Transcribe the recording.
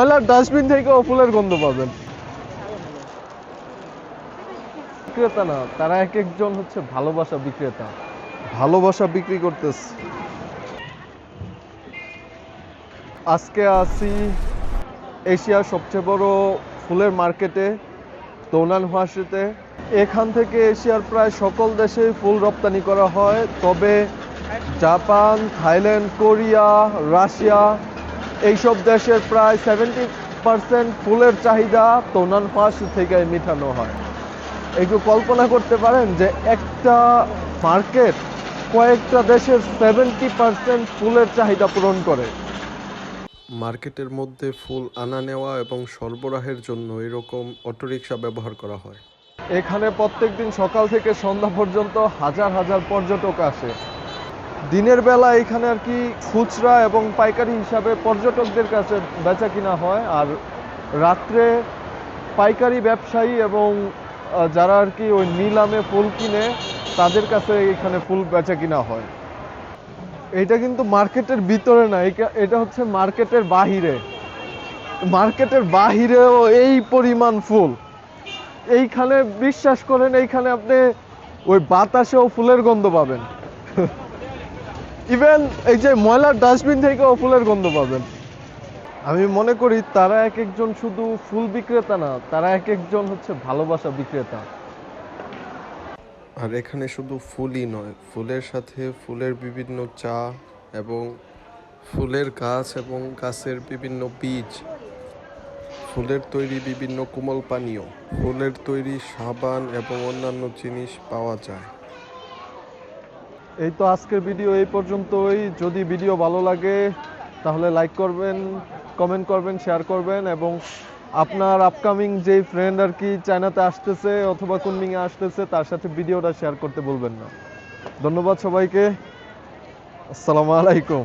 ময়লার ডাস্টবিন থেকেও ফুলের গন্ধ পাবেন। বিক্রেতা না, তারা এক একজন হচ্ছে ভালোবাসা বিক্রেতা, ভালোবাসা বিক্রি করতেছে। আজকে আছি এশিয়ার সবচেয়ে বড় ফুলের মার্কেটে, দৌনান হোয়াসিতে। এখান থেকে এশিয়ার প্রায় সকল দেশেই ফুল রপ্তানি করা হয়, তবে জাপান, থাইল্যান্ড, কোরিয়া, রাশিয়া এইসব দেশের প্রায় 70% ফুলের চাহিদা দৌনান হোয়াসি থেকে মিটানো হয়। একটু কল্পনা করতে পারেন যে একটা মার্কেট কয়েকটা দেশের 70% ফুলের চাহিদা পূরণ করে। মার্কেটের মধ্যে ফুল আনা নেওয়া এবং সরবরাহের জন্য এরকম অটোরিকশা ব্যবহার করা হয়। এখানে প্রত্যেকদিন সকাল থেকে সন্ধ্যা পর্যন্ত হাজার হাজার পর্যটক আসে। দিনের বেলা এখানে আর কি খুচরা এবং পাইকারি হিসাবে পর্যটকদের কাছে বেচা কিনা হয়, আর রাত্রে পাইকারি ব্যবসায়ী এবং যারা আর কি ওই নিলামে ফুল কিনে তাদের কাছে এখানে ফুল বেচা কিনা হয়। এটা কিন্তু মার্কেটের ভিতরে না, এটা হচ্ছে মার্কেটের বাহিরে। মার্কেটের বাহিরেও এই পরিমাণ ফুল। এইখানে বিশ্বাস করেন, এইখানে আপনি ওই বাতাসেও ফুলের গন্ধ পাবেন। ইভেন এই যে ময়লার ডাস্টবিন থেকেও ফুলের গন্ধ পাবেন। আমি মনে করি তারা এক একজন শুধু ফুল বিক্রেতা না, তারা এক একজন হচ্ছে ভালোবাসা বিক্রেতা। আর এখানে শুধু ফুলই নয়, ফুলের সাথে ফুলের বিভিন্ন চা এবং ফুলের গাছ এবং গাছের বিভিন্ন বীজ, ফুলের তৈরি বিভিন্ন কোমল পানীয়, ফুলের তৈরি সাবান এবং অন্যান্য জিনিস পাওয়া যায়। এই তো আজকের ভিডিও এই পর্যন্তই। যদি ভিডিও ভালো লাগে তাহলে লাইক করবেন, কমেন্ট করবেন, শেয়ার করবেন, এবং আপনার আপকামিং যেই ফ্রেন্ড আর কি চায়নাতে আসতেছে অথবা কুনমিংয়ে আসতেছে তার সাথে ভিডিওটা শেয়ার করতে বলবেন না। ধন্যবাদ সবাইকে। আসসালামু আলাইকুম।